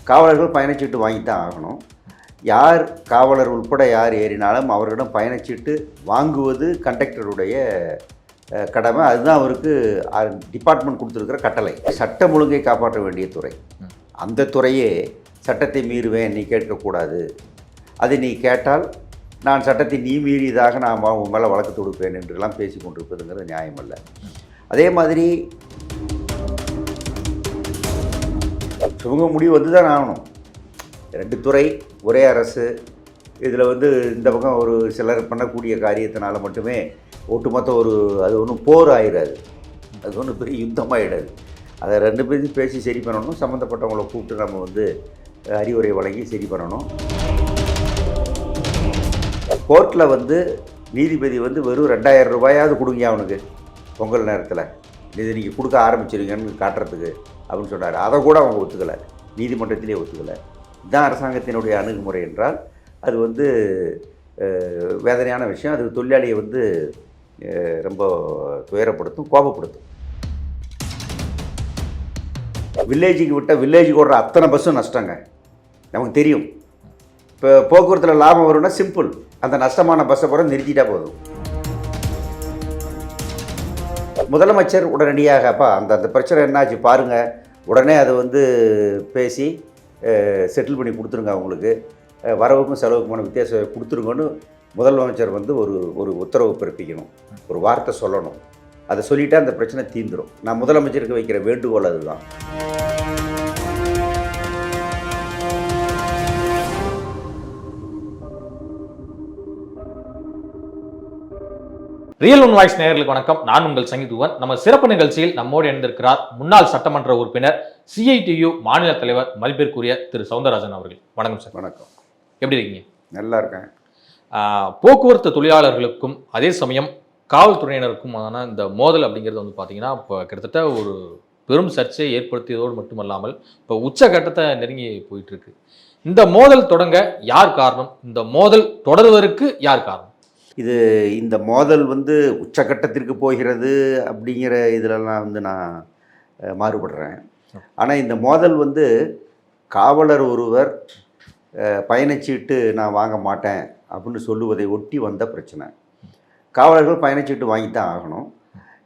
காவலர்கள் பயணச்சீட்டு வாங்கி தான் ஆகணும். யார் காவலர் உட்பட யார் ஏறினாலும் அவர்களிடம் பயணச்சீட்டு வாங்குவது கண்டக்டருடைய கடமை. அதுதான் அவருக்கு டிபார்ட்மெண்ட் கொடுத்துருக்கிற கட்டளை. சட்டம் ஒழுங்கை காப்பாற்ற வேண்டிய துறை. அந்த துறையே சட்டத்தை மீறுவேன், நீ கேட்கக்கூடாது, அது நீ கேட்டால் நான் சட்டத்தை நீ மீறியதாக நான் உன் மேலே வழக்கு தொடுப்பேன் என்றெல்லாம் பேசி கொண்டிருப்பதுங்கிறது நியாயமல்ல. அதே மாதிரி இவங்க முடிவு வந்து தான் ஆகணும். 2 துறை ஒரே அரசு. இதில் இந்த பக்கம் ஒரு சிலர் பண்ணக்கூடிய காரியத்தினால மட்டுமே ஒட்டுமொத்த அது ஒன்றும் போர் ஆயிடாது, அது ஒன்றும் பெரிய யுத்தமாகிடாது. அதை 2 பேரும் பேசி சரி பண்ணணும். சம்மந்தப்பட்டவங்களை கூப்பிட்டு நம்ம அறிவுரை வழங்கி சரி பண்ணணும். கோர்ட்டில் நீதிபதி வெறும் 2000 ரூபாயாவது கொடுங்க அவனுக்கு பொங்கல் நேரத்தில், இது நீங்கள் கொடுக்க ஆரம்பிச்சிருங்கன்னு காட்டுறதுக்கு அப்படின்னு சொன்னார். அதை கூட அவங்க ஒத்துக்கலை, நீதிமன்றத்திலே ஒத்துக்கலை. இதுதான் அரசாங்கத்தினுடைய அணுகுமுறை என்றால் அது வேதனையான விஷயம். அது தொழிலாளியை ரொம்ப துயரப்படுத்தும், கோபப்படுத்தும். வில்லேஜுக்கு விட்டால் வில்லேஜுக்கு ஓடுற அத்தனை பஸ்ஸும் நஷ்டங்க, நமக்கு தெரியும். இப்போ போக்குவரத்தில் லாபம் வரும்னா சிம்பிள், அந்த நஷ்டமான பஸ்ஸை கூட நிறுத்திட்டா போதும். முதலமைச்சர் உடனடியாக அப்பா அந்த பிரச்சனை என்னாச்சு பாருங்கள், உடனே அதை பேசி செட்டில் பண்ணி கொடுத்துருங்க, அவங்களுக்கு வரவுக்கும் செலவுக்குமான வித்தியாசம் கொடுத்துருங்கன்னு முதலமைச்சர் ஒரு உத்தரவு பிறப்பிக்கணும், ஒரு வார்த்தை சொல்லணும். அதை சொல்லிவிட்டு அந்த பிரச்சனை தீர்ந்துடும். நான் முதலமைச்சருக்கு வைக்கிற வேண்டுகோள் அதுதான். ரியல் ஒன் வாய்ஸ் நேயர்களுக்கு வணக்கம். நான் உங்கள் சங்கீதுவன். நம்ம சிறப்பு நிகழ்ச்சியில் நம்மோடு இணைந்திருக்கிறார் முன்னாள் சட்டமன்ற உறுப்பினர், CITU மாநில தலைவர், மதிப்பிற்குரிய திரு சவுந்தரராஜன் அவர்கள். வணக்கம் சார். வணக்கம். எப்படி இருக்கீங்க? நல்லா இருக்கேன். போக்குவரத்து தொழிலாளர்களுக்கும் அதே சமயம் காவல்துறையினருக்குமான இந்த மோதல் அப்படிங்கிறது பார்த்தீங்கன்னா இப்போ கிட்டத்தட்ட ஒரு பெரும் சர்ச்சையை ஏற்படுத்தியதோடு மட்டுமல்லாமல் இப்போ உச்சகட்டத்தை நெருங்கி போயிட்டு இருக்கு. இந்த மோதல் தொடங்க யார் காரணம்? இந்த மோதல் தொடர்வதற்கு யார் காரணம்? இந்த மோதல் உச்சகட்டத்திற்கு போகிறது அப்படிங்கிற இதிலெல்லாம் நான் மாறுபடுறேன். ஆனால் இந்த மோதல் காவலர் ஒருவர் பயணச்சீட்டு நான் வாங்க மாட்டேன் அப்படின்னு சொல்லுவதை ஒட்டி வந்த பிரச்சனை. காவலர்கள் பயணச்சீட்டு வாங்கி தான் ஆகணும்.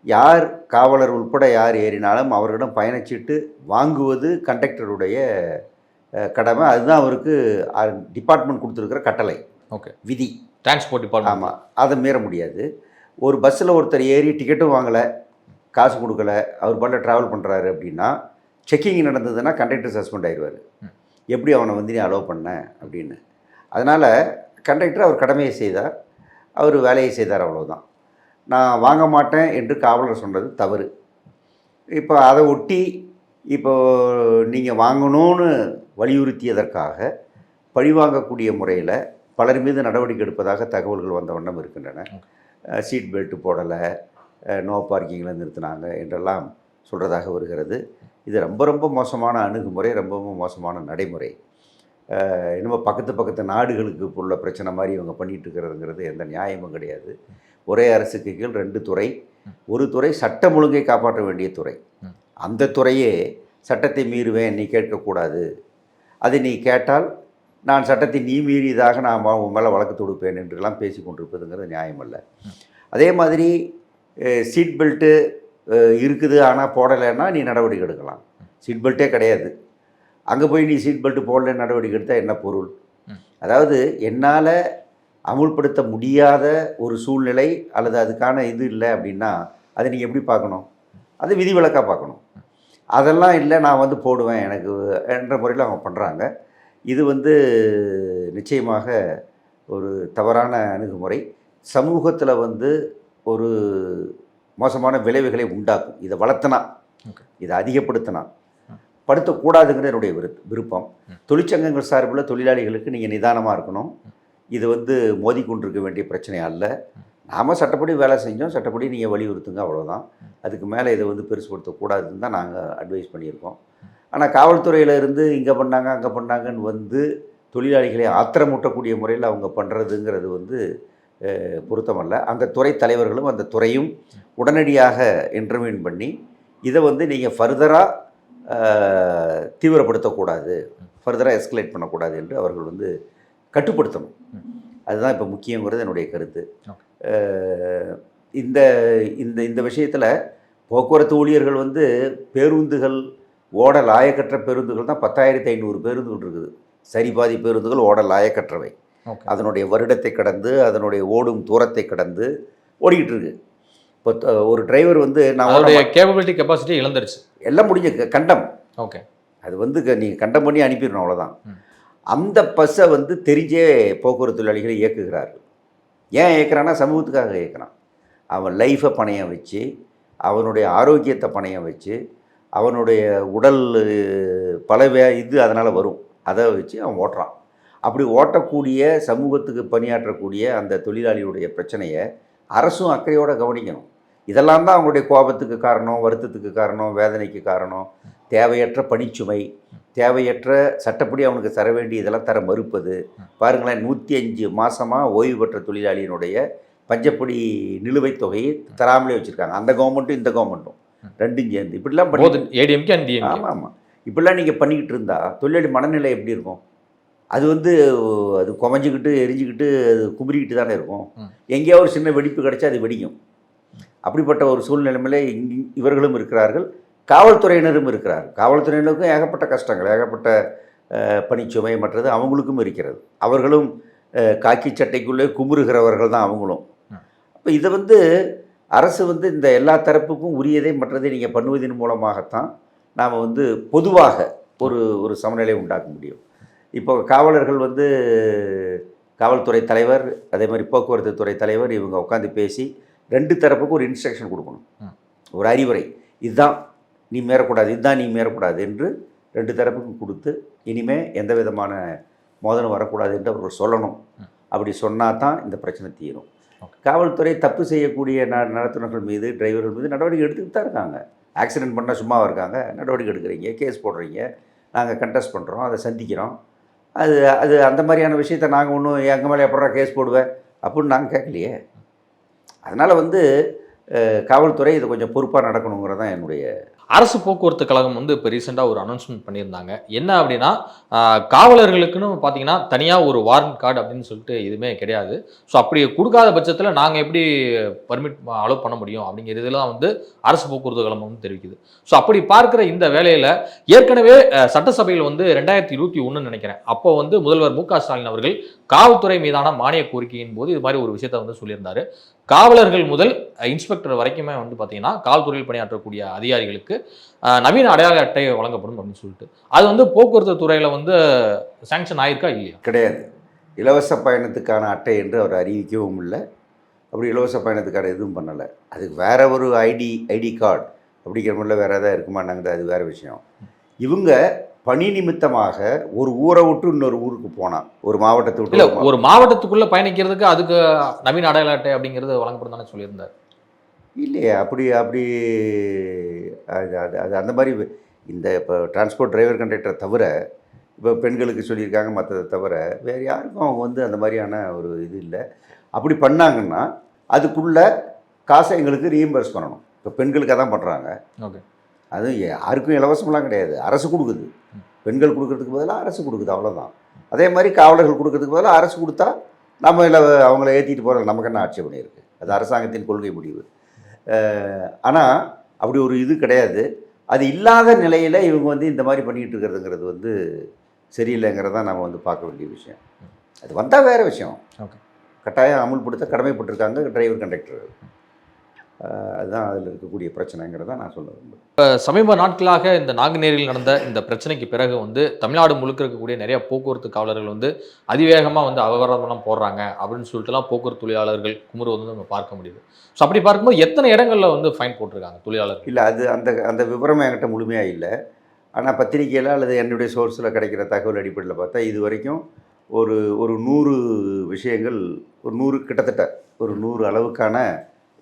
யார் காவலர் உட்பட யார் ஏறினாலும் அவர்களிடம் பயணச்சீட்டு வாங்குவது கண்டக்டருடைய கடமை. அதுதான் அவருக்கு டிபார்ட்மெண்ட் கொடுத்துருக்கிற கட்டளை, ஓகே, விதி, டிரான்ஸ்போர்ட் டிபார்ட்மெண்ட். ஆமாம், அதை மீற முடியாது. ஒரு பஸ்ஸில் ஒருத்தர் ஏறி டிக்கெட்டும் வாங்கலை, காசு கொடுக்கல, அவர் பாட்டில் ட்ராவல் பண்ணுறாரு அப்படின்னா செக்கிங் நடந்ததுன்னா கண்டக்டர் சஸ்பெண்ட் ஆயிடுவார். எப்படி அவனை நீ அலோவ் பண்ண அப்படின்னு. அதனால் கண்டக்டர் அவர் கடமையை செய்தார், அவர் வேலையை செய்தார், அவ்வளோதான். நான் வாங்க மாட்டேன் என்று காவலர் சொன்னது தவறு. இப்போ அதை ஒட்டி நீங்கள் வாங்கணும்னு வலியுறுத்தியதற்காக பழிவாங்கக்கூடிய முறையில் பலர் மீது நடவடிக்கை எடுப்பதாக தகவல்கள் வந்த வண்ணம் இருக்கின்றன. சீட் பெல்ட்டு போடலை, நோ பார்க்கிங்கில் நிறுத்தினாங்க என்றெல்லாம் சொல்கிறதாக வருகிறது. இது ரொம்ப ரொம்ப மோசமான அணுகுமுறை, ரொம்பவும் மோசமான நடைமுறை. இன்னும் பக்கத்து நாடுகளுக்கு உள்ள பிரச்சனை மாதிரி இவங்க பண்ணிகிட்டு இருக்கிறதுங்கிறது எந்த நியாயமும் கிடையாது. ஒரே அரசுக்கு கீழ் 2 துறை. ஒரு துறை சட்டம் ஒழுங்கை காப்பாற்ற வேண்டிய துறை. அந்த துறையே சட்டத்தை மீறுவேன், நீ கேட்கக்கூடாது, அது நீ கேட்டால் நான் சட்டத்தை நீ மீறியதாக நான் உன் மேலே வழக்கு தொடுப்பேன் என்றெல்லாம் பேசி கொண்டிருப்பதுங்கிறது நியாயமல்ல. அதே மாதிரி சீட் பெல்ட்டு இருக்குது ஆனால் போடலைன்னா நீ நடவடிக்கை எடுக்கலாம். சீட் பெல்ட்டே கிடையாது, அங்கே போய் நீ சீட் பெல்ட்டு போடல நடவடிக்கை எடுத்தால் என்ன பொருள்? அதாவது என்னால் அமுல்படுத்த முடியாத ஒரு சூழ்நிலை அல்லது அதுக்கான இது இல்லை அப்படின்னா அதை நீங்கள் எப்படி பார்க்கணும்? அது விதிவிலக்காக பார்க்கணும். அதெல்லாம் இல்லை, நான் போடுவேன் எனக்கு என்ற முறையில் அவங்க பண்ணுறாங்க. இது நிச்சயமாக ஒரு தவறான அணுகுமுறை. சமூகத்தில் ஒரு மோசமான விளைவுகளை உண்டாக்கும். இதை வளர்த்தனா, இதை அதிகப்படுத்தினா, படுத்தக்கூடாதுங்கிற என்னுடைய விருப்பம். தொழிற்சங்கங்கள் சார்பில் தொழிலாளிகளுக்கு நீங்கள் நிதானமாக இருக்கணும். இது மோதிக்கொண்டிருக்க வேண்டிய பிரச்சனை அல்ல. நாம் சட்டப்படி வேலை செஞ்சோம், சட்டப்படி நீங்கள் வலியுறுத்துங்க, அவ்வளோதான். அதுக்கு மேலே இதை பெருசுப்படுத்தக்கூடாதுன்னு தான் நாங்கள் அட்வைஸ் பண்ணியிருக்கோம். ஆனால் காவல்துறையில் இருந்து இங்கே பண்ணாங்க அங்கே பண்ணாங்கன்னு தொழிலாளிகளை ஆத்திரமூட்டக்கூடிய முறையில் அவங்க பண்ணுறதுங்கிறது பொருத்தமல்ல. அந்த துறை தலைவர்களும் அந்த துறையும் உடனடியாக இன்டர்வியூன் பண்ணி இதை நீங்கள் ஃபர்தராக தீவிரப்படுத்தக்கூடாது. ஃபர்தராக எஸ்கலேட் பண்ணக்கூடாது என்று அவர்கள் வந்து கட்டுப்படுத்தணும். அதுதான் இப்போ முக்கியங்கிறது என்னுடைய கருத்து. இந்த இந்த இந்த விஷயத்தில் போக்குவரத்து ஊழியர்கள் வந்து பேருந்துகள் ஓட லாயக்கற்ற பேருந்துகள் தான் 10,500 பேருந்துகள் இருக்குது. சரி பாதி பேருந்துகள் ஓட லாயக்கற்றவை. அதனுடைய வருடத்தை கடந்து அதனுடைய ஓடும் தூரத்தை கடந்து ஓடிக்கிட்டு இருக்கு. இப்போ ஒரு டிரைவர் வந்து நான் கேப்பபிலிட்டி கெப்பாசிட்டி இழந்துருச்சு, எல்லாம் முடிஞ்ச கண்டம். ஓகே, அது வந்து நீங்கள் கண்டம் பண்ணி அனுப்பிடணும், அவ்வளோதான். அந்த பஸ்ஸை வந்து தெரிஞ்சே போக்குவரத்து தொழிலாளிகளை இயக்குகிறார்கள். ஏன் இயக்குறான்னா சமூகத்துக்காக இயக்குறான். அவன் லைஃப்பை பணையம் வச்சு, அவனுடைய ஆரோக்கியத்தை பணையம் வச்சு, அவனுடைய உடல் பல இது அதனால் வரும், அதை வச்சு அவன் ஓட்டுறான். அப்படி ஓட்டக்கூடிய சமூகத்துக்கு பணியாற்றக்கூடிய அந்த தொழிலாளியுடைய பிரச்சனையை அரசும் அக்கறையோடு கவனிக்கணும். இதெல்லாம் தான் அவங்களுடைய கோபத்துக்கு காரணம், வருத்தத்துக்கு காரணம், வேதனைக்கு காரணம். தேவையற்ற பணிச்சுமை, தேவையற்ற சட்டப்படி அவனுக்கு தர வேண்டிய இதெல்லாம் தர மறுப்பது. பாருங்களேன், 105 மாதமாக ஓய்வு பெற்ற தொழிலாளியினுடைய பஞ்சப்படி நிலுவைத் தொகையை தராமலே வச்சுருக்காங்க. அந்த கவர்மெண்ட்டும் இந்த கவர்மெண்ட்டும் ரெண்டும் சேர்ந்து இப்படிலாம் பண்ணி. ஆமாம் ஆமாம், இப்படிலாம் நீங்கள் பண்ணிக்கிட்டு இருந்தால் தொழிலாளி மனநிலை எப்படி இருக்கும்? அது வந்து அது குமஞ்சிக்கிட்டு எரிஞ்சிக்கிட்டு அது கும்பிரிக்கிட்டு தானே இருக்கும். எங்கேயோ ஒரு சின்ன வெடிப்பு கிடச்சா அது வெடிக்கும். அப்படிப்பட்ட ஒரு சூழ்நிலைமையில இவர்களும் இருக்கிறார்கள், காவல்துறையினரும் இருக்கிறார்கள். காவல்துறையினருக்கும் ஏகப்பட்ட கஷ்டங்கள், ஏகப்பட்ட பணிச்சுமை மற்றது அவங்களுக்கும் இருக்கிறது. அவர்களும் காக்கி சட்டைக்குள்ளே குமுறுகிறவர்கள் தான் அவங்களும். அப்போ இதை வந்து அரசு வந்து இந்த எல்லா தரப்புக்கும் உரியதை மற்றதை நீங்கள் பண்ணுவதன் மூலமாகத்தான் நாம் வந்து பொதுவாக ஒரு சமநிலை உண்டாக்க முடியும். இப்போ காவலர்கள் வந்து காவல்துறை தலைவர் அதே மாதிரி போக்குவரத்து துறை தலைவர் இவங்க உட்காந்து பேசி 2 தரப்புக்கும் ஒரு இன்ஸ்ட்ரக்ஷன் கொடுக்கணும், ஒரு அறிவுரை. இதுதான் நீ மீறக்கூடாது, இதுதான் நீ மீறக்கூடாது என்று 2 தரப்புக்கும் கொடுத்து இனிமேல் எந்த விதமான மோதலும் வரக்கூடாது என்று அவர்கள் சொல்லணும். அப்படி சொன்னால் தான் இந்த பிரச்சனை தீரும். காவல்துறை தப்பு செய்யக்கூடிய நடத்துனர்கள் மீது, டிரைவர்கள் மீது நடவடிக்கை எடுத்துக்கிட்டு தான் இருக்காங்க. ஆக்சிடென்ட் பண்ணால் சும்மா இருக்காங்க, நடவடிக்கை எடுக்கிறீங்க, கேஸ் போடுறீங்க, நாங்கள் கண்டெஸ்ட் பண்ணுறோம், அதை சந்திக்கிறோம். அது அது அந்த மாதிரியான விஷயத்தை நாங்கள் ஒன்றும் எங்கள் மேலே எப்படா கேஸ் போடுவேன் அப்படின்னு நாங்கள் கேட்கலையே. அதனால் வந்து காவல்துறை இதை கொஞ்சம் பொறுப்பாக நடக்கணுங்கிறது தான் என்னுடைய. அரசு போக்குவரத்து கழகம் வந்து இப்போ ரீசெண்டாக ஒரு அனௌன்ஸ்மெண்ட் பண்ணியிருந்தாங்க. என்ன அப்படின்னா, காவலர்களுக்குன்னு பார்த்தீங்கன்னா தனியாக ஒரு வாரண்ட் கார்டு அப்படின்னு சொல்லிட்டு எதுவுமே கிடையாது. ஸோ அப்படி கொடுக்காத பட்சத்தில் நாங்கள் எப்படி பர்மிட் அலோவ் பண்ண முடியும் அப்படிங்கிற இதெல்லாம் வந்து அரசு போக்குவரத்து கழகம் வந்து தெரிவிக்குது. ஸோ அப்படி பார்க்குற இந்த வேலையில் ஏற்கனவே சட்டசபையில் வந்து 2021 நினைக்கிறேன், அப்போ வந்து முதல்வர் மு.க. ஸ்டாலின் அவர்கள் காவல்துறை மீதான மானிய கோரிக்கையின் போது இது மாதிரி ஒரு விஷயத்தை வந்து சொல்லியிருந்தாரு. காவலர்கள் முதல் இன்ஸ்பெக்டர் வரைக்குமே வந்து பார்த்தீங்கன்னா காவல்துறையில் பணியாற்றக்கூடிய அதிகாரிகளுக்கு நவீன அடையாள அட்டை வழங்கப்படும் அப்படின்னு சொல்லிட்டு, அது வந்து போக்குவரத்து துறையில் வந்து சாங்ஷன் ஆயிருக்கா இல்லையா? கிடையாது. இலவச பயணத்துக்கான அட்டை என்று அவர் அறிவிக்கவும் இல்லை. அப்படி இலவச பயணத்துக்கான எதுவும் பண்ணலை. அதுக்கு வேற ஒரு ஐடி கார்டு அப்படிங்கிற மாதிரில வேறு எதாவது இருக்குமானாங்கிறது அது வேறு விஷயம். இவங்க பணி நிமித்தமாக ஒரு ஊரை விட்டு இன்னொரு ஊருக்கு போனான், ஒரு மாவட்டத்தை விட்டு. இல்லை, ஒரு மாவட்டத்துக்குள்ளே பயணிக்கிறதுக்கு அதுக்கு நவீன அடையாள அட்டை அப்படிங்கிறது வழங்கப்படும் தானே சொல்லியிருந்தார். இல்லையே, அப்படி அது அது அது அந்த மாதிரி இந்த இப்போ டிரான்ஸ்போர்ட் டிரைவர் கண்டக்டரை தவிர இப்போ பெண்களுக்கு சொல்லியிருக்காங்க, மற்றதை தவிர வேறு யாருக்கும் அவங்க வந்து அந்த மாதிரியான ஒரு இது இல்லை. அப்படி பண்ணாங்கன்னா அதுக்குள்ளே காசை எங்களுக்கு ரீஎம்பர்ஸ் பண்ணணும். இப்போ பெண்களுக்கு அதான் பண்ணுறாங்க. ஓகே, அது யாருக்கும் இலவசமெல்லாம் கிடையாது, அரசு கொடுக்குது. பெண்கள் கொடுக்கறதுக்கு பதிலாக அரசு கொடுக்குது, அவ்வளோதான். அதே மாதிரி காவலர்கள் கொடுக்கறதுக்கு பதிலாக அரசு கொடுத்தா நம்ம இல்லை அவங்கள ஏற்றிட்டு போகிறது நமக்கு என்ன ஆட்சேபணி இருக்குது? அது அரசாங்கத்தின் கொள்கை முடிவு. ஆனால் அப்படி ஒரு இது கிடையாது. அது இல்லாத நிலையில் இவங்க வந்து இந்த மாதிரி பண்ணிக்கிட்டு இருக்கிறதுங்கிறது வந்து சரியில்லைங்கிறதான் நம்ம வந்து பார்க்க வேண்டிய விஷயம். அது வந்தால் வேறு விஷயம். ஓகே, கட்டாயம் அமுல்படுத்த கடமைப்பட்டிருக்காங்க டிரைவர் கண்டக்டர். அதுதான் அதில் இருக்கக்கூடிய பிரச்சனைங்கிறத நான் சொல்ல விரும்புகிறேன். இப்போ சமீப நாட்களாக இந்த நாங்குநேரில் நடந்த இந்த பிரச்சனைக்கு பிறகு வந்து தமிழ்நாடு முழுக்க இருக்கக்கூடிய நிறைய போக்குவரத்து காவலர்கள் வந்து அதிவேகமாக வந்து அபராதம்லாம் போடுறாங்க அப்படின்னு சொல்லிட்டுலாம் போக்குவரத்து தொழிலாளர்கள் குமுறுவது வந்து நம்ம பார்க்க முடியுது. ஸோ அப்படி பார்க்கும்போது எத்தனை இடங்களில் வந்து ஃபைன் போட்டிருக்காங்க தொழிலாளர்கள்? இல்லை, அது அந்த விவரம் என்கிட்ட முழுமையாக இல்லை. ஆனால் பத்திரிகையில் அல்லது என்னுடைய சோர்ஸில் கிடைக்கிற தகவல் அடிப்படையில் பார்த்தா இது வரைக்கும் ஒரு 100 விஷயங்கள், ஒரு 100 கிட்டத்தட்ட ஒரு 100 அளவுக்கான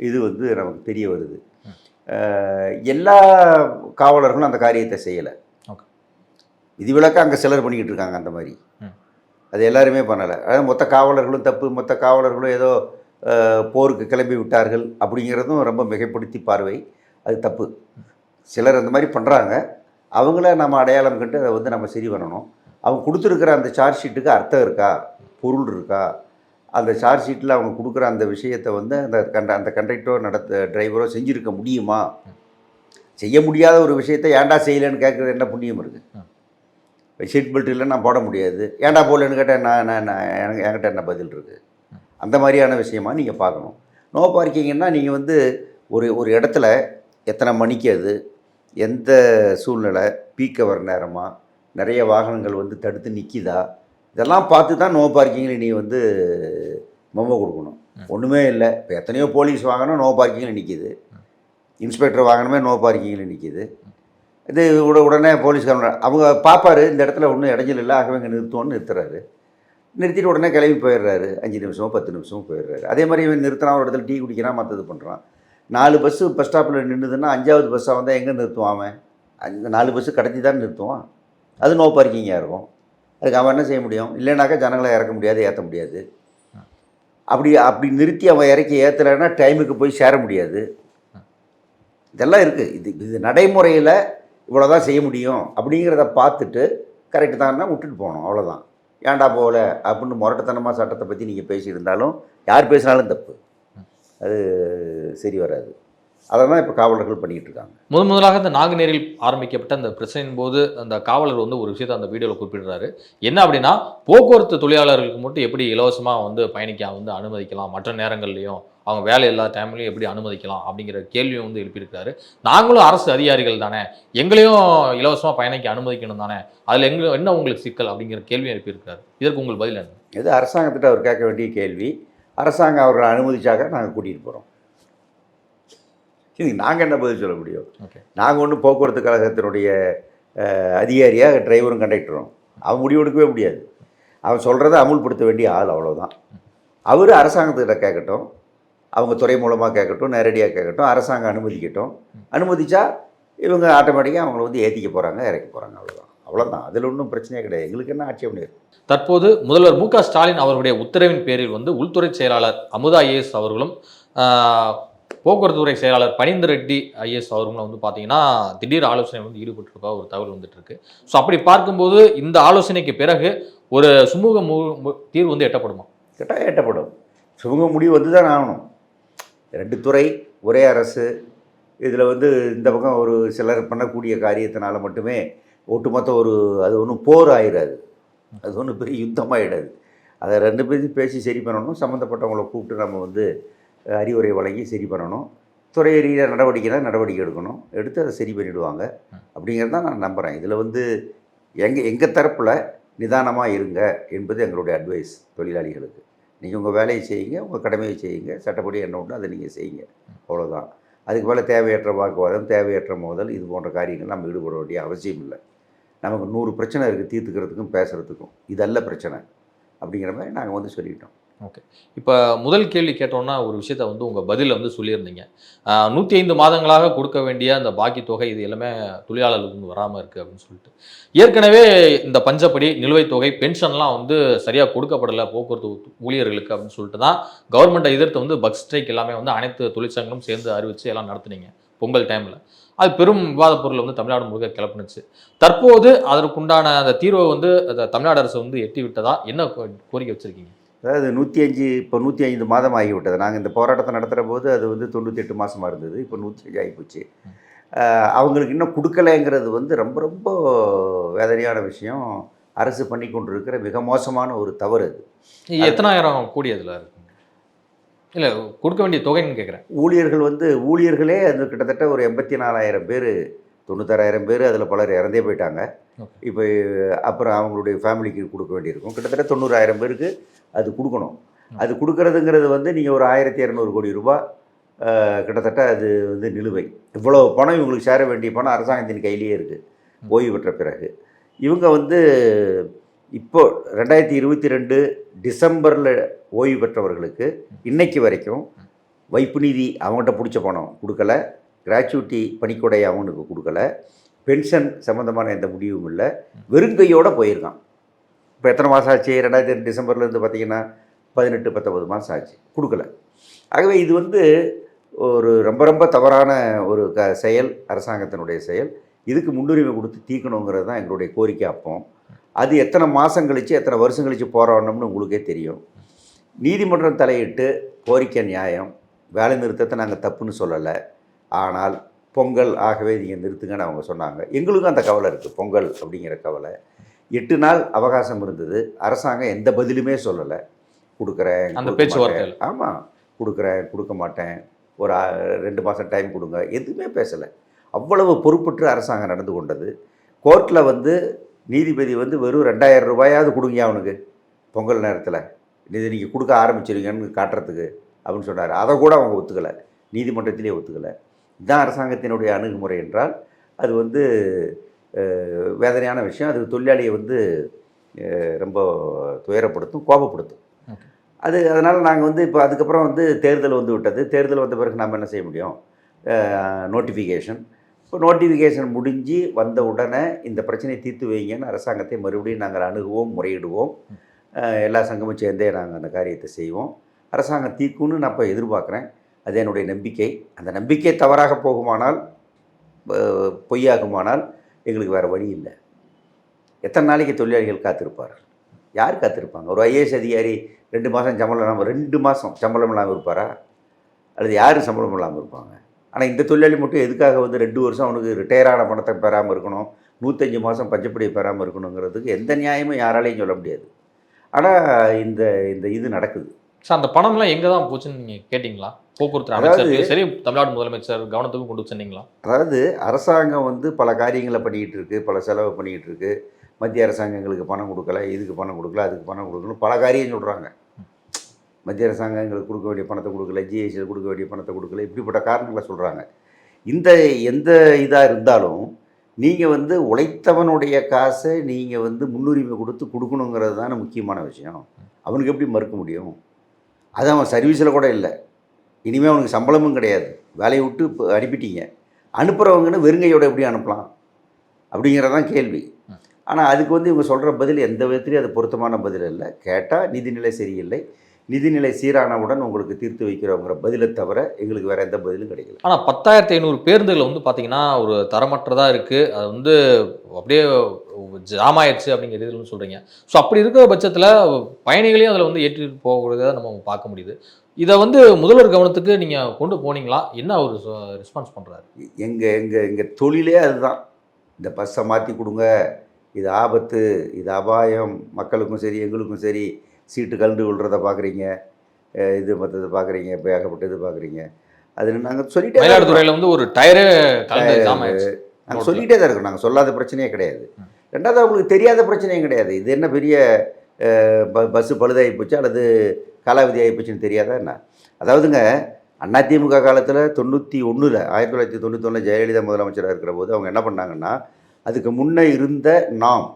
இது வந்து நமக்கு தெரிய வருது. எல்லா காவலர்களும் அந்த காரியத்தை செய்யலை. விதிவிலக்காக அங்கே சிலர் பண்ணிக்கிட்டு இருக்காங்க அந்த மாதிரி. அது எல்லாருமே பண்ணலை. அதாவது மொத்த காவலர்களும் தப்பு, மொத்த காவலர்களும் ஏதோ போருக்கு கிளம்பி விட்டார்கள் அப்படிங்கிறதும் ரொம்ப மிகைப்படுத்தி பார்வை, அது தப்பு. சிலர் அந்த மாதிரி பண்ணுறாங்க. அவங்கள நம்ம அடையாளம் கண்டு அதை வந்து நம்ம சரி பண்ணணும். அவங்க கொடுத்துருக்கிற அந்த சார்ஜ் ஷீட்டுக்கு அர்த்தம் இருக்கா, பொருள் இருக்கா, அந்த சார்ஜ் ஷீட்டில் அவங்க கொடுக்குற அந்த விஷயத்தை வந்து அந்த கண்டக்டரோ டிரைவரோ செஞ்சுருக்க முடியுமா? செய்ய முடியாத ஒரு விஷயத்தை ஏன்டா செய்யலைன்னு கேட்குறது என்ன புண்ணியம் இருக்குது? சீட் பெல்ட் இல்லை நான் போட முடியாது, ஏன்டா போடலன்னு கேட்டால் என்கிட்ட என்ன பதில் இருக்குது? அந்த மாதிரியான விஷயமா நீங்கள் பார்க்கணும். நோ பார்க்கிங்கன்னா நீங்கள் வந்து ஒரு இடத்துல எத்தனை மணிக்கு அது, எந்த சூழ்நிலை, பீக் ஹவர் நேரமாக, நிறைய வாகனங்கள் வந்து தடுத்து நிற்கிதா, இதெல்லாம் பார்த்து தான் நோ பார்க்கிங்கில் நீ வந்து மெமோ கொடுக்கணும். ஒன்றுமே இல்லை, இப்போ எத்தனையோ போலீஸ் வாகனம் நோ பார்க்கிங்கில் நிற்கிது, இன்ஸ்பெக்டர் வாகனமே நோ பார்க்கிங்கில் நிற்கிது. இது உடனே போலீஸ்காரன் அவங்க பார்ப்பார், இந்த இடத்துல ஒன்றும் இடைஞ்சல் இல்லை, ஆகவே இங்கே நிறுத்துவோன்னு நிறுத்துறாரு. நிறுத்திட்டு உடனே கிளம்பி போயிடுறாரு, 5 நிமிஷமோ 10 நிமிஷமோ போயிடுறாரு. அதே மாதிரி இவன் நிறுத்தினா, ஒரு இடத்துல டீ குடிக்கிறான், மற்றது பண்ணுறான். 4 பஸ்ஸு பஸ் ஸ்டாப்பில் நின்றுதுன்னா 5வது பஸ்ஸாக வந்தால் எங்கே நிறுத்துவான் அவன்? அந்த 4 பஸ்ஸு கடத்தி தான் நிறுத்துவான். அது நோ பார்க்கிங்காக இருக்கும். அதுக்கு அவன் என்ன செய்ய முடியும்? இல்லைனாக்கா ஜனங்களை இறக்க முடியாது, ஏற்ற முடியாது. அப்படி நிறுத்தி அவன் இறக்கி ஏற்றலைன்னா டைமுக்கு போய் சேர முடியாது. இதெல்லாம் இருக்குது. இது நடைமுறையில் இவ்வளோ தான் செய்ய முடியும் அப்படிங்கிறத பார்த்துட்டு கரெக்டு தான்னா விட்டுட்டு போகணும், அவ்வளோதான். ஏன்டா போகல அப்படின்னு முரட்டுத்தனமாக சட்டத்தை பற்றி நீங்கள் பேசியிருந்தாலும் யார் பேசினாலும் தப்பு, அது சரி வராது. அதை தான் இப்போ காவலர்கள் பண்ணிக்கிட்டு இருக்காங்க. முதலாக இந்த நாங்குநேரில் ஆரம்பிக்கப்பட்ட அந்த பிரச்சனையின் போது அந்த காவலர் வந்து ஒரு விஷயத்தை அந்த வீடியோவில் குறிப்பிடுறாரு. என்ன அப்படின்னா, போக்குவரத்து தொழிலாளர்களுக்கு மட்டும் எப்படி இலவசமாக வந்து பயணிக்க வந்து அனுமதிக்கலாம், மற்ற நேரங்கள்லையும் அவங்க வேலை எல்லா டைம்லையும் எப்படி அனுமதிக்கலாம் அப்படிங்கிற கேள்வியும் வந்து எழுப்பியிருக்காரு. நாங்களும் அரசு அதிகாரிகள் தானே, எங்களையும் இலவசமாக பயணிக்க அனுமதிக்கணும் தானே, அதில் என்ன உங்களுக்கு சிக்கல் அப்படிங்கிற கேள்வியும் எழுப்பியிருக்காரு. இதற்கு உங்கள் பதில் என்ன? இது அரசாங்கத்திட்ட அவர் கேட்க வேண்டிய கேள்வி. அரசாங்கம் அவர்களை அனுமதிச்சாக நாங்கள் கூட்டிகிட்டு போகிறோம். இதுக்கு நாங்கள் என்ன பதில் சொல்ல முடியும்? நாங்கள் ஒன்றும் போக்குவரத்து கழகத்தினுடைய அதிகாரியாக டிரைவரும் கண்டக்டரும் அவன் முடிவெடுக்கவே முடியாது. அவன் சொல்கிறத அமுல்படுத்த வேண்டிய ஆள், அவ்வளோதான். அவர் அரசாங்கத்துக்கிட்ட கேட்கட்டும், அவங்க துறை மூலமாக கேட்கட்டும், நேரடியாக கேட்கட்டும், அரசாங்கம் அனுமதிக்கட்டும். அனுமதிச்சா இவங்க ஆட்டோமேட்டிக்காக அவங்கள வந்து ஏற்றிக்க போகிறாங்க, இறக்க போகிறாங்க, அவ்வளோதான். அதில் ஒன்றும் பிரச்சனையே கிடையாது. எங்களுக்கு என்ன ஆட்சேபம் இருக்குது? தற்போது முதல்வர் மு க ஸ்டாலின் அவருடைய உத்தரவின் பேரில் வந்து உள்துறை செயலாளர் அமுதா ஐஏஎஸ் அவர்களும் போக்குவரத்து துறை செயலாளர் பனிந்து ரெட்டி ஐஏஎஸ் அவர்களும் வந்து பார்த்தீங்கன்னா திடீர் ஆலோசனை வந்து ஈடுபட்டிருக்கா ஒரு தகவல் வந்துட்டு இருக்கு. ஸோ அப்படி பார்க்கும்போது இந்த ஆலோசனைக்கு பிறகு ஒரு சுமூக தீர்வு வந்து எட்டப்படுமா? கட்டாயம் எட்டப்படும். சுமூக முடிவு வந்து தான் ஆகணும். 2 துறை ஒரே அரசு. இதில் வந்து இந்த பக்கம் ஒரு சிலர் பண்ணக்கூடிய காரியத்தினால மட்டுமே ஒட்டுமொத்த அது ஒன்றும் போர் ஆயிடாது, அது ஒன்றும் பெரிய யுத்தமாகிடாது. அதை 2 பேரும் பேசி சரி பண்ணணும். சம்மந்தப்பட்டவங்களை கூப்பிட்டு நம்ம வந்து அறிவுரை வழங்கி சரி பண்ணணும். துறை ரீதியாக நடவடிக்கை எடுக்கணும், எடுத்து அதை சரி பண்ணிவிடுவாங்க அப்படிங்கிறதான் நான் நம்புகிறேன். இதில் வந்து எங்கள் தரப்பில் நிதானமாக இருங்க என்பது எங்களுடைய அட்வைஸ் தொழிலாளிகளுக்கு. நீங்கள் உங்கள் வேலையை செய்யுங்க, உங்கள் கடமையை செய்யுங்க, சட்டப்படி என்ன உண்டு அதை நீங்கள் செய்யுங்க, அவ்வளோதான். அதுக்கு மேலே தேவையற்ற வாக்குவாதம், தேவையற்ற மோதல், இது போன்ற காரியங்கள் நம்ம ஈடுபட வேண்டிய அவசியம் இல்லை. நமக்கு 100 பிரச்சனை இருக்குது தீர்த்துக்கிறதுக்கும் பேசுகிறதுக்கும். இதல்ல பிரச்சனை அப்படிங்கிற மாதிரி நாங்கள் வந்து சொல்லிட்டோம். ஓகே. இப்போ முதல் கேள்வி கேட்டோன்னா ஒரு விஷயத்த வந்து உங்கள் பதிலில் வந்து சொல்லியிருந்தீங்க. 105 மாதங்களாக கொடுக்க வேண்டிய அந்த பாக்கி தொகை இது எல்லாமே தொழிலாளர்களுக்கு வந்து வராமல் இருக்குது அப்படின்னு சொல்லிட்டு. ஏற்கனவே இந்த பஞ்சப்படி, நிலுவைத் தொகை, பென்ஷன்லாம் வந்து சரியாக கொடுக்கப்படலை போக்குவரத்து ஊழியர்களுக்கு அப்படின்னு சொல்லிட்டு தான் கவர்மெண்ட்டை எதிர்த்து வந்து பஸ் ஸ்ட்ரைக் எல்லாமே வந்து அனைத்து தொழிற்சங்கங்களும் சேர்ந்து அறிவித்து எல்லாம் நடத்துனீங்க பொங்கல் டைமில். அது பெரும் விவாத பொருள் வந்து தமிழ்நாடு முழுக்க கிளப்புனுச்சு. தற்போது அதற்குண்டான அந்த தீர்வை வந்து தமிழ்நாடு அரசு வந்து எட்டி விட்டதா, என்ன கோரிக்கை வச்சுருக்கீங்க? அதாவது 105 மாதம் ஆகிவிட்டது. நாங்கள் இந்த போராட்டத்தை நடத்துகிற போது அது வந்து 98 மாதமாக இருந்தது. இப்போ 105 ஆகிப்போச்சு. அவங்களுக்கு இன்னும் கொடுக்கலைங்கிறது வந்து ரொம்ப ரொம்ப வேதனையான விஷயம். அரசு பண்ணி கொண்டு இருக்கிற மிக மோசமான ஒரு தவறு அது. எத்தனாயிரம் கோடி அதில் இருக்கு? இல்லை, கொடுக்க வேண்டிய தொகைன்னு கேட்குறேன். ஊழியர்களே அது கிட்டத்தட்ட ஒரு 84,000 பேர், 96,000 பேர், அதில் பலர் இறந்தே போயிட்டாங்க. இப்போ அப்புறம் அவங்களுடைய ஃபேமிலிக்கு கொடுக்க வேண்டியிருக்கும். கிட்டத்தட்ட 90,000 பேருக்கு அது கொடுக்கணும். அது கொடுக்கறதுங்கிறது வந்து நீங்கள் ஒரு 1,200 கோடி ரூபாய் கிட்டத்தட்ட அது வந்து நிலுவை. இவ்வளோ பணம் இவங்களுக்கு சேர வேண்டிய பணம் அரசாங்கத்தின் கையிலேயே இருக்குது. ஓய்வு பெற்ற பிறகு இவங்க வந்து இப்போ 2022 டிசம்பரில் ஓய்வு பெற்றவர்களுக்கு இன்னைக்கு வரைக்கும் வைப்பு நிதி அவங்ககிட்ட பிடிச்ச பணம் கொடுக்கல, கிராச்சுவிட்டி பணிக்கொடை அவனுக்கு கொடுக்கல, பென்ஷன் சம்மந்தமான எந்த முடிவும் இல்லை, வெறுங்கையோடு போயிருக்கான். இப்போ எத்தனை மாதம் ஆச்சு? 2022 டிசம்பர்லேருந்து பார்த்திங்கன்னா 18-19 மாதம் ஆச்சு, கொடுக்கல. ஆகவே இது வந்து ஒரு ரொம்ப ரொம்ப தவறான ஒரு செயல், அரசாங்கத்தினுடைய செயல். இதுக்கு முன்னுரிமை கொடுத்து தீர்க்கணுங்கிறது தான் எங்களுடைய கோரிக்கை. அப்போ அது எத்தனை மாதம் கழித்து எத்தனை வருஷம் கழித்து போராடணும்னு உங்களுக்கே தெரியும். நீதிமன்றம் தலையிட்டு கோரிக்கை நியாயம், வேலை நிறுத்தத்தை நாங்கள் தப்புன்னு சொல்லலை. ஆனால் பொங்கல் ஆகவே நீங்கள் நிறுத்துங்கன்னு அவங்க சொன்னாங்க. எங்களுக்கும் அந்த கவலை இருக்குது, பொங்கல் அப்படிங்கிற கவலை. 8 நாள் அவகாசம் இருந்தது. அரசாங்கம் எந்த பதிலுமே சொல்லலை. கொடுக்குறேன், அந்த பேச்சுவார்த்தை. ஆமாம், கொடுக்குறேன், கொடுக்க மாட்டேன், ஒரு 2 மாதம் டைம் கொடுங்க, எதுவுமே பேசலை. அவ்வளவு பொறுப்பற்று அரசாங்கம் நடந்து கொண்டது. கோர்ட்டில் வந்து நீதிபதி வந்து வெறும் 2000 ரூபாயாவது கொடுங்க அவனுக்கு பொங்கல் நேரத்தில், இது நீங்கள் கொடுக்க ஆரம்பிச்சிருங்கன்னு காட்டுறதுக்கு அப்படின்னு சொன்னார். அதை கூட அவங்க ஒத்துக்கலை, நீதிமன்றத்திலே ஒத்துக்கலை. இதுதான் அரசாங்கத்தினுடைய அணுகுமுறை என்றால் அது வந்து வேதனையான விஷயம். அது தொழிலாளியை வந்து ரொம்ப துயரப்படுத்தும், கோபப்படுத்தும். அதனால் நாங்கள் வந்து இப்போ அதுக்கப்புறம் வந்து தேர்தல் வந்து விட்டது. தேர்தல் வந்த பிறகு நாம் என்ன செய்ய முடியும்? நோட்டிஃபிகேஷன். இப்போ நோட்டிஃபிகேஷன் முடிஞ்சு வந்த உடனே இந்த பிரச்சனையை தீர்த்து வைங்கன்னு அரசாங்கத்தை மறுபடியும் நாங்கள் அணுகுவோம், முறையிடுவோம். எல்லா சங்கமும் சேர்ந்தே நாங்கள் அந்த காரியத்தை செய்வோம். அரசாங்கம் தீர்க்கும்னு நான் இப்போ எதிர்பார்க்குறேன். அது என்னுடைய நம்பிக்கை. அந்த நம்பிக்கை தவறாக போகுமானால், பொய்யாகுமானால் எங்களுக்கு வேறு வழி இல்லை. எத்தனை நாளைக்கு தொழிலாளிகள் காத்திருப்பார்கள்? யார் காத்திருப்பாங்க? ஒரு ஐஏஎஸ் அதிகாரி 2 மாதம் சம்பளம் இல்லாமல் 2 மாதம் சம்பளம் இல்லாமல் இருப்பாரா? அல்லது யாரும் சம்பளம் இல்லாமல் இருப்பாங்க? ஆனால் இந்த தொழிலாளி மட்டும் எதுக்காக வந்து 2 வருஷம் அவனுக்கு ரிட்டையர் ஆன பணத்தை பெறாமல் இருக்கணும், 105 மாதம் பஞ்சப்படியை பெறாமல் இருக்கணுங்கிறதுக்கு எந்த நியாயமும் யாராலையும் சொல்ல முடியாது. ஆனால் இந்த இந்த இது நடக்குது. சார், அந்த பணம்லாம் எங்கே தான் போச்சுன்னு நீங்கள் கேட்டிங்களா? போக்குவரத்து அமைச்சர் சரி, தமிழ்நாடு முதலமைச்சர் கவனத்துக்கும் கொண்டு சொன்னீங்களா? அதாவது அரசாங்கம் வந்து பல காரியங்களை பண்ணிக்கிட்டு இருக்குது, பல செலவு பண்ணிக்கிட்டு இருக்குது. மத்திய அரசாங்கம் எங்களுக்கு பணம் கொடுக்கல, இதுக்கு பணம் கொடுக்கல, அதுக்கு பணம் கொடுக்கணும், பல காரியம் சொல்கிறாங்க. மத்திய அரசாங்கம் எங்களுக்கு கொடுக்க வேண்டிய பணத்தை கொடுக்கல, ஜிஎஸ்டியில் கொடுக்க வேண்டிய பணத்தை கொடுக்கல, இப்படிப்பட்ட காரணங்களை சொல்கிறாங்க. இந்த எந்த இதாக இருந்தாலும் நீங்கள் வந்து உழைத்தவனுடைய காசை நீங்கள் வந்து முன்னுரிமை கொடுக்கணுங்கிறது தானே முக்கியமான விஷயம். அவனுக்கு எப்படி மறுக்க முடியும்? அது அவன் சர்வீஸில் கூட இல்லை, இனிமேல் அவனுக்கு சம்பளமும் கிடையாது, வேலையை விட்டு இப்போ அனுப்பிட்டீங்க. அனுப்புகிறவங்கன்னு வெறுங்கையோடு எப்படி அனுப்பலாம் அப்படிங்கிறதான் கேள்வி. ஆனால் அதுக்கு வந்து இவங்க சொல்கிற பதில் எந்த விதத்துலேயும் அது பொருத்தமான பதில் இல்லை. கேட்டால் நிதிநிலை சரியில்லை, நிதிநிலை சீரானவுடன் உங்களுக்கு தீர்த்து வைக்கிறவங்கிற பதிலை தவிர எங்களுக்கு வேறு எந்த பதிலும் கிடைக்கல. ஆனால் 10,500 பேருந்துகள் வந்து பார்த்தீங்கன்னா ஒரு தரமற்றதாக இருக்குது, அது வந்து அப்படியே ஜாம் ஆயிடுச்சு அப்படிங்கிற இதுன்னு சொல்கிறீங்க. ஸோ அப்படி இருக்கிற பட்சத்தில் பயணிகளையும் அதில் வந்து ஏற்றிட்டு போகிறத நம்ம பார்க்க முடியுது. இதை வந்து முதல்வர் கவனத்துக்கு நீங்கள் கொண்டு போனீங்களா? என்ன அவர் ரெஸ்பான்ஸ் பண்ணுறாரு? எங்கள் தொழிலே அதுதான். இந்த பஸ்ஸை மாற்றி கொடுங்க, இது ஆபத்து, இது அபாயம், மக்களுக்கும் சரி எங்களுக்கும் சரி. சீட்டு கலந்து விழுறதை பார்க்குறீங்க, இது மற்றது பார்க்குறீங்க, இப்போ ஏகப்பட்டது பார்க்குறீங்க. அது நாங்கள் சொல்லிட்டே, மயிலாடுதுறையில் வந்து ஒரு டயரே நாங்கள் சொல்லிகிட்டே தான் இருக்கோம். நாங்கள் சொல்லாத பிரச்சனையே கிடையாது. ரெண்டாவது அவங்களுக்கு தெரியாத பிரச்சனையும் கிடையாது. இது என்ன பெரிய பஸ்ஸு பழுதாகி போச்சு அல்லது காலாவதி ஆகி போச்சுன்னு தெரியாதா என்ன? அதாவதுங்க, அதிமுக காலத்தில் 1991 ஜெயலலிதா முதலமைச்சராக இருக்கிற போது அவங்க என்ன பண்ணாங்கன்னா, அதுக்கு முன்னே இருந்த நாம்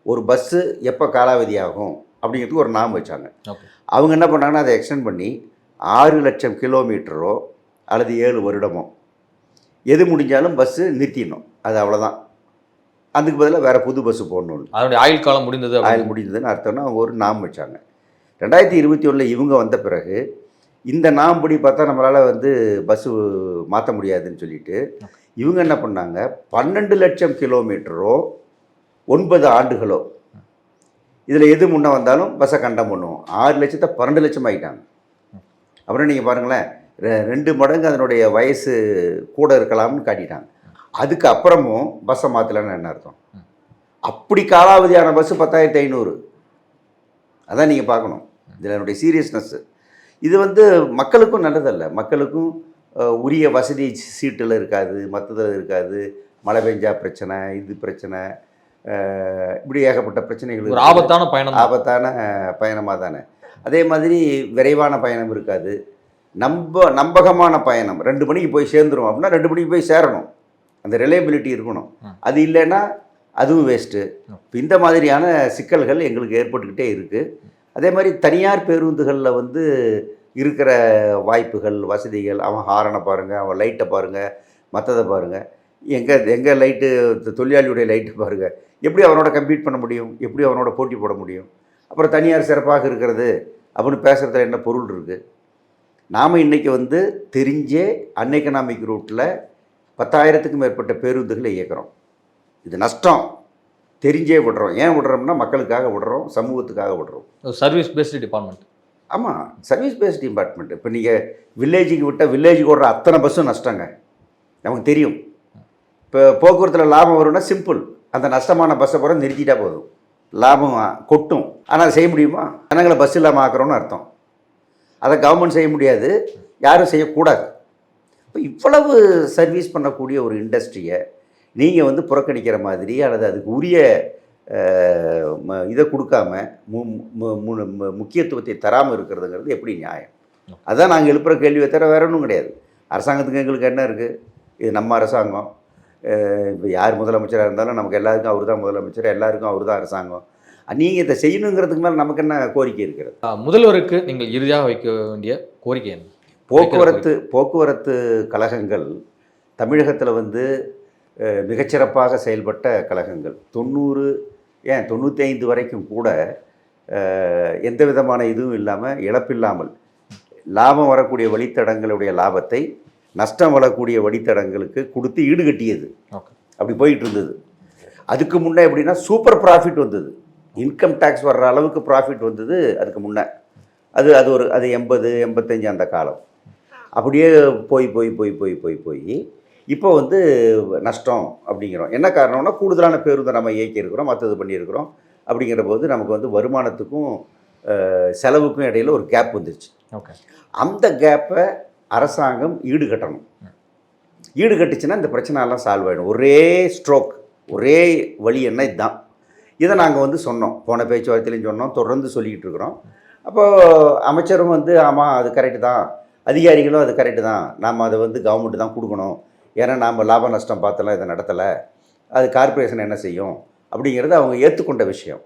ஒரு பஸ்ஸு எப்போ காலாவதி ஆகும் அப்படிங்கிறதுக்கு ஒரு நாம் வச்சாங்க. அவங்க என்ன பண்ணாங்கன்னா அதை எக்ஸ்டெண்ட் பண்ணி 6 லட்சம் கிலோமீட்டரோ அல்லது 7 வருடமோ எது முடிஞ்சாலும் பஸ்ஸு நிறுத்திடணும், அது அவ்வளோதான். அதுக்கு பதிலாக வேறு புது பஸ்ஸு போடணும், அதனுடைய ஆயுள் காலம் முடிந்தது, ஆயுள் முடிந்ததுன்னு அர்த்தம்னா அவங்க ஒரு நாம் வச்சாங்க. 2021 இவங்க வந்த பிறகு இந்த நாம் படி பார்த்தா நம்மளால் வந்து பஸ்ஸு மாற்ற முடியாதுன்னு சொல்லிட்டு இவங்க என்ன பண்ணாங்க, 12 லட்சம் கிலோமீட்டரோ 9 ஆண்டுகளோ இதில் எது முன்னே வந்தாலும் பஸ்ஸை கண்டம் பண்ணுவோம். 6 லட்சத்தை 12 லட்சம் ஆகிட்டாங்க. அப்புறம் நீங்கள் பாருங்களேன், 2 மடங்கு அதனுடைய வயசு கூட இருக்கலாம்னு காட்டிட்டாங்க. அதுக்கு அப்புறமும் பஸ்ஸை மாற்றலன்னு என்ன அர்த்தம்? அப்படி காலாவதியான பஸ்ஸு 10,500. அதான் நீங்கள் பார்க்கணும் இதில் என்னுடைய சீரியஸ்னஸ்ஸு. இது வந்து மக்களுக்கும் நல்லதல்ல. மக்களுக்கும் உரிய வசதி சீட்டில் இருக்காது, மற்றதில் இருக்காது, மழை பெஞ்சா பிரச்சனை, இது பிரச்சனை, இப்படி ஏகப்பட்ட பிரச்சனைகள். ஒரு ஆபத்தான பயணமாக தானே. அதே மாதிரி விரைவான பயணம் இருக்காது, நம்பகமான பயணம். 2 மணிக்கு போய் சேர்ந்துடும் அப்படின்னா 2 மணிக்கு போய் சேரணும், அந்த ரிலையபிலிட்டி இருக்கணும். அது இல்லைன்னா அதுவும் வேஸ்ட்டு. இப்போ இந்த மாதிரியான சிக்கல்கள் எங்களுக்கு ஏற்பட்டுக்கிட்டே இருக்குது. அதே மாதிரி தனியார் பேருந்துகளில் வந்து இருக்கிற வாய்ப்புகள், வசதிகள், அவன் ஹாரனை பாருங்கள், அவன் லைட்டை பாருங்கள், மற்றதை பாருங்கள். எங்கள் லைட்டு, தொழிலாளியுடைய லைட்டு பாருங்கள், எப்படி அவனோட கம்பீட் பண்ண முடியும்? எப்படி அவனோட போட்டி போட முடியும்? அப்புறம் தனியார் சிறப்பாக இருக்கிறது அப்படின்னு பேசுகிறதுல என்ன பொருள் இருக்குது? நாம் இன்றைக்கி வந்து தெரிஞ்சே அன்எக்கனாமிக் ரூட்டில் 10,000க்கும் மேற்பட்ட பேருந்துகளை இயக்கிறோம். இது நஷ்டம். தெரிஞ்சே விடுறோம். ஏன் விடுறோம்னா மக்களுக்காக விடுறோம், சமூகத்துக்காக விடுறோம். Service based department. ஆமாம், சர்வீஸ் பேஸ்ட் டிபார்ட்மெண்ட். இப்போ நீங்கள் வில்லேஜுக்கு விட்டால் வில்லேஜுக்கு ஓடுற அத்தனை பஸ்ஸும் நஷ்டங்க, நமக்கு தெரியும். இப்போ போக்குவரத்தில் லாபம் வரும்னா சிம்பிள், அந்த நஷ்டமான பஸ்ஸை பூரா நிறுத்திட்டா போதும், லாபம் கொட்டும். ஆனால் அதை செய்ய முடியுமா? ஜனங்களை பஸ் இல்லாமல் ஆக்குறோன்னு அர்த்தம். அதை கவர்மெண்ட் செய்ய முடியாது, யாரும் செய்யக்கூடாது. இப்போ இவ்வளவு சர்வீஸ் பண்ணக்கூடிய ஒரு இண்டஸ்ட்ரியை நீங்கள் வந்து புறக்கணிக்கிற மாதிரி அல்லது அதுக்கு உரிய இதை கொடுக்காம முக்கியத்துவத்தை தராமல் இருக்கிறதுங்கிறது எப்படி நியாயம்? அதுதான் நாங்கள் எழுப்புகிற கேள்வியை தவிர வேற ஒன்றும் கிடையாது. அரசாங்கத்துக்கு எங்களுக்கு என்ன இருக்குது? இது நம்ம அரசாங்கம். இப்போ யார் முதலமைச்சராக இருந்தாலும் நமக்கு எல்லாருக்கும் அவர் தான் முதலமைச்சர், எல்லாருக்கும் அவர் தான் அரசாங்கம். நீங்கள் இதை செய்யணுங்கிறதுக்கு மேலே நமக்கு என்ன கோரிக்கை இருக்கிறது? முதல்வருக்கு நீங்கள் இறுதியாக வைக்க வேண்டிய கோரிக்கை என்ன? போக்குவரத்து கழகங்கள் தமிழகத்தில் வந்து மிகச்சிறப்பாக செயல்பட்ட கழகங்கள். 95 வரைக்கும் கூட எந்த விதமான இதுவும் இல்லாமல், இழப்பில்லாமல், லாபம் வரக்கூடிய வழித்தடங்களுடைய லாபத்தை நஷ்டம் வரக்கூடிய வழித்தடங்களுக்கு கொடுத்து ஈடுகட்டியது. அப்படி போயிட்டு இருந்தது. அதுக்கு முன்னே எப்படின்னா சூப்பர் ப்ராஃபிட் வந்தது, இன்கம் டேக்ஸ் வர்ற அளவுக்கு ப்ராஃபிட் வந்தது அதுக்கு முன்னே. அது 80 85 அந்த காலம். அப்படியே போய் இப்போ வந்து நஷ்டம் அப்படிங்கிறோம். என்ன காரணம்னா கூடுதலான பேருந்தை நம்ம இயக்கியிருக்கிறோம், மற்றது பண்ணியிருக்கிறோம். அப்படிங்கிற போது நமக்கு வந்து வருமானத்துக்கும் செலவுக்கும் இடையில் ஒரு கேப் வந்துருச்சு. அந்த கேப்பை அரசாங்கம் ஈடுகட்டணும். ஈடுகட்டுச்சுன்னா இந்த பிரச்சனைலாம் சால்வ் ஆகிடும். ஒரே ஸ்ட்ரோக், ஒரே வழி என்ன இதுதான். இதை நாங்கள் வந்து சொன்னோம், போன பேச்சுவார்த்தையிலையும் சொன்னோம், தொடர்ந்து சொல்லிக்கிட்டு இருக்கிறோம். அப்போது அமைச்சரும் வந்து ஆமாம் அது கரெக்டு தான், அதிகாரிகளும் அது கரெக்டு தான், நாம் அதை வந்து கவர்மெண்ட்டு தான் கொடுக்கணும், ஏன்னா நாம் லாப நஷ்டம் பார்த்தலாம் இதை நடத்தலை, அது கார்ப்பரேஷன் என்ன செய்யும் அப்படிங்கிறது அவங்க ஏற்றுக்கொண்ட விஷயம்.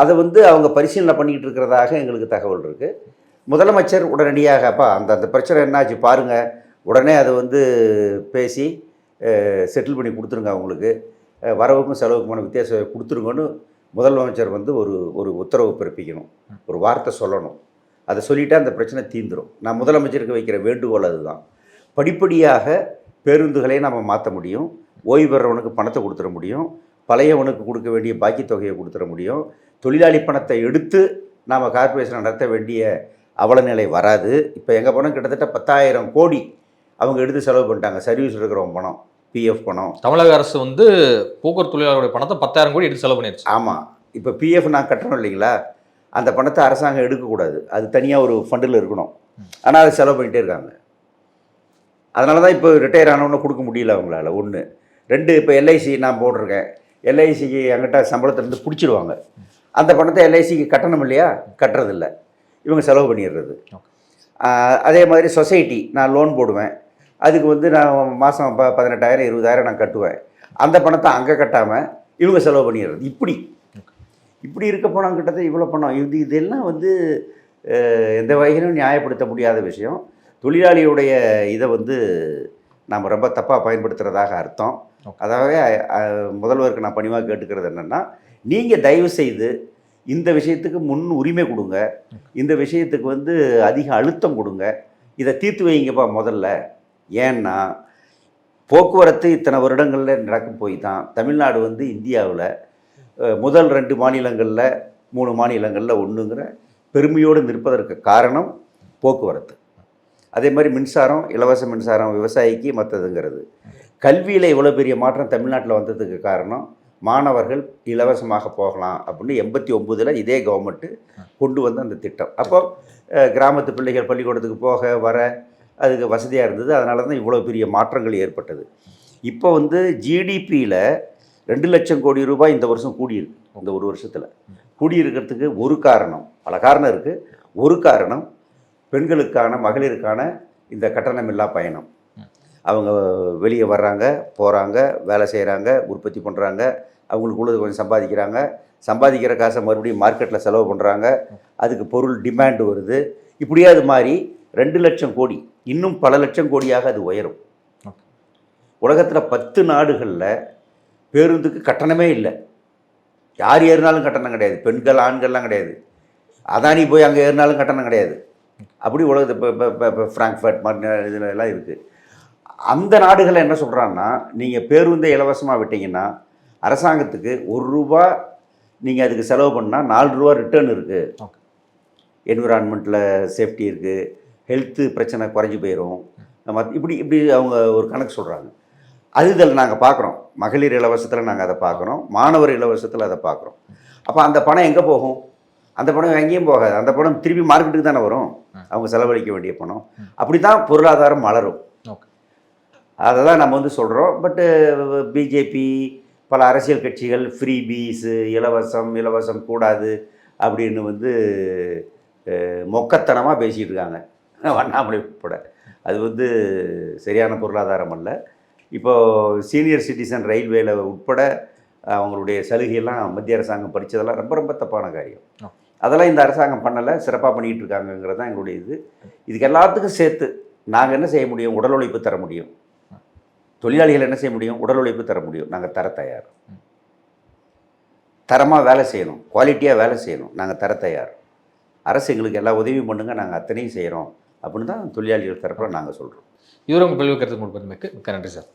அதை வந்து அவங்க பரிசீலனை பண்ணிக்கிட்டு இருக்கிறதாக எங்களுக்கு தகவல் இருக்குது. முதலமைச்சர் உடனடியாக அப்பா அந்த பிரச்சனை என்னாச்சு பாருங்கள், உடனே அதை வந்து பேசி செட்டில் பண்ணி கொடுத்துருங்க, அவங்களுக்கு வரவுக்கும் செலவுக்குமான வித்தியாசம் கொடுத்துருங்கன்னு முதலமைச்சர் வந்து ஒரு உத்தரவு பிறப்பிக்கணும், ஒரு வார்த்தை சொல்லணும். அதை சொல்லிவிட்டு அந்த பிரச்சனை தீர்ந்துடும். நான் முதலமைச்சருக்கு வைக்கிற வேண்டுகோள் அதுதான். படிப்படியாக பேருந்துகளை நம்ம மாற்ற முடியும், ஓய்வு பெறவனுக்கு பணத்தை கொடுத்துட முடியும், பழையவனுக்கு கொடுக்க வேண்டிய பாக்கி தொகையை கொடுத்துட முடியும். தொழிலாளி பணத்தை எடுத்து நாம் கார்ப்பரேஷனை நடத்த வேண்டிய அவலநிலை வராது. இப்போ எங்கள் பணம் கிட்டத்தட்ட 10,000 கோடி அவங்க எடுத்து செலவு பண்ணிட்டாங்க. சர்வீஸ் இருக்கிறவங்க பணம், பிஎஃப் பணம். தமிழக அரசு வந்து போக்குவரத்து தொழிலாளருடைய பணத்தை 10,000 கோடி எடுத்து செலவு பண்ணிடுச்சு. ஆமாம், இப்போ பிஎஃப் நான் கட்டணும் இல்லைங்களா, அந்த பணத்தை அரசாங்கம் எடுக்கக்கூடாது, அது தனியாக ஒரு ஃபண்டில் இருக்கணும். ஆனால் அதை செலவு பண்ணிகிட்டே இருக்காங்க. அதனால தான் இப்போ ரிட்டையர் ஆனவொன்னு கொடுக்க முடியல அவங்களால. 1 2 இப்போ எல்ஐசி நான் போட்டிருக்கேன், எல்ஐசிக்கு என்கிட்ட சம்பளத்திலேருந்து பிடிச்சிடுவாங்க. அந்த பணத்தை எல்ஐசிக்கு கட்டணம் இல்லையா, கட்டுறதில்ல, இவங்க செலவு பண்ணிடுறது. அதே மாதிரி சொசைட்டி நான் லோன் போடுவேன், அதுக்கு வந்து நான் மாதம் 18,000 20,000 நான் கட்டுவேன், அந்த பணத்தை அங்கே கட்டாமல் இவங்க செலவு பண்ணிடுறது. இப்படி இருக்க போனால் கிட்டத்தட்ட இவ்வளோ பணம் இதெல்லாம் வந்து எந்த வகையிலும் நியாயப்படுத்த முடியாத விஷயம். தொழிலாளியுடைய இதை வந்து நாம் ரொம்ப தப்பாக பயன்படுத்துகிறதாக அர்த்தம். அதாவது முதல்வருக்கு நான் பணிவாக கேட்டுக்கிறது என்னென்னா, நீங்கள் தயவு செய்து இந்த விஷயத்துக்கு முன் உரிமை கொடுங்க, இந்த விஷயத்துக்கு வந்து அதிக அழுத்தம் கொடுங்க, இதை தீர்த்து வைங்கப்பா முதல்ல. ஏன்னா போக்குவரத்து இத்தனை வருடங்களில் நடக்கும் போய் தான் தமிழ்நாடு வந்து இந்தியாவில் முதல் 2 மாநிலங்களில் 3 மாநிலங்களில் ஒன்றுங்கிற பெருமையோடு நிற்பதற்கு காரணம் போக்குவரத்து. அதே மாதிரி மின்சாரம், இலவச மின்சாரம் விவசாயிக்கு மற்றதுங்கிறது. கல்வியில் இவ்வளோ பெரிய மாற்றம் தமிழ்நாட்டில் வந்ததுக்கு காரணம் மாணவர்கள் இலவசமாக போகலாம் அப்படின்னு 89 இதே கவர்மெண்ட்டு கொண்டு வந்த அந்த திட்டம். அப்போ கிராமத்து பிள்ளைகள் பள்ளிக்கூடத்துக்கு போக வர அதுக்கு வசதியாக இருந்தது. அதனால தான் இவ்வளோ பெரிய மாற்றங்கள் ஏற்பட்டது. இப்போ வந்து ஜிடிபியில் 2 லட்சம் கோடி ரூபாய் இந்த வருஷம் கூடியிருக்கு. இந்த ஒரு வருஷத்தில் கூடியிருக்கிறதுக்கு ஒரு காரணம், பல காரணம் இருக்குது. ஒரு காரணம் பெண்களுக்கான மகளிருக்கான இந்த கட்டணமில்லா பயணம். அவங்க வெளியே வர்றாங்க, போகிறாங்க, வேலை செய்கிறாங்க, உற்பத்தி பண்ணுறாங்க, அவங்களுக்குள்ளது கொஞ்சம் சம்பாதிக்கிறாங்க, சம்பாதிக்கிற காசை மறுபடியும் மார்க்கெட்டில் செலவு பண்ணுறாங்க, அதுக்கு பொருள் டிமாண்டு வருது. இப்படியே அது மாதிரி 2 லட்சம் கோடி, இன்னும் பல லட்சம் கோடியாக அது உயரும். உலகத்தில் 10 நாடுகளில் பேருந்துக்கு கட்டணமே இல்லை. யார் ஏறினாலும் கட்டணம் கிடையாது, பெண்கள் ஆண்கள்லாம் கிடையாது. அதானி போய் அங்கே ஏறினாலும் கட்டணம் கிடையாது. அப்படி உலகத்து இப்போ ஃப்ராங்க்ஃபர்ட் மாதிரி இதில் எல்லாம் இருக்குது. அந்த நாடுகளில் என்ன சொல்கிறான்னா, நீங்கள் பேருந்தை இலவசமாக விட்டீங்கன்னா அரசாங்கத்துக்கு ₹1 நீங்கள் அதுக்கு செலவு பண்ணால் ₹4 ரிட்டர்ன் இருக்குது. ஓகே. என்விரான்மெண்ட்டில் சேஃப்டி இருக்குது, ஹெல்த்து பிரச்சனை குறைஞ்சி போயிடும். நம்ம இப்படி இப்படி அவங்க ஒரு கணக்கு சொல்கிறாங்க. அது இதில் நாங்கள் பார்க்குறோம். மகளிர் இலவசத்தில் நாங்கள் அதை பார்க்குறோம், மாணவர் இலவசத்தில் அதை பார்க்குறோம். அப்போ அந்த பணம் எங்கே போகும்? அந்த பணம் எங்கேயும் போகாது. அந்த பணம் திருப்பி மார்க்கெட்டுக்கு தானே வரும், அவங்க செலவழிக்க வேண்டிய பணம். அப்படி தான் பொருளாதாரம் மலரும். ஓகே. அதை தான் நம்ம வந்து சொல்கிறோம். பட்டு பிஜேபி, பல அரசியல் கட்சிகள் ஃப்ரீ பீஸு, இலவசம் கூடாது அப்படின்னு வந்து மொக்கத்தனமாக பேசிகிட்டு இருக்காங்க, அண்ணாமலை உட்பட. அது வந்து சரியான பொருளாதாரம் அல்ல. இப்போது சீனியர் சிட்டிசன் ரயில்வேல உட்பட அவங்களுடைய சலுகையெல்லாம் மத்திய அரசாங்கம் பறித்ததெல்லாம் ரொம்ப ரொம்ப தப்பான காரியம். அதெல்லாம் இந்த அரசாங்கம் பண்ணலை, சிறப்பாக பண்ணிகிட்டு இருக்காங்கங்கிறது தான் எங்களுடைய இது. இதுக்கு எல்லாத்துக்கும் சேர்த்து நாங்கள் என்ன செய்ய முடியும்? உடல் உழைப்பு தர முடியும். தொழிலாளிகள் என்ன செய்ய முடியும்? உடல் உழைப்பு தர முடியும். நாங்கள் தர தயார். தரமாக வேலை செய்யணும், குவாலிட்டியாக வேலை செய்யணும், நாங்கள் தர தயார். அரசு எங்களுக்கு எல்லா உதவியும் பண்ணுங்கள், நாங்கள் அத்தனையும் செய்கிறோம் அப்படின்னு தான் தொழிலாளிகள் தரப்பில் நாங்கள் சொல்கிறோம். இதுவரை உங்கள் கல்வி கருத்து மிக்க நன்றி சார்.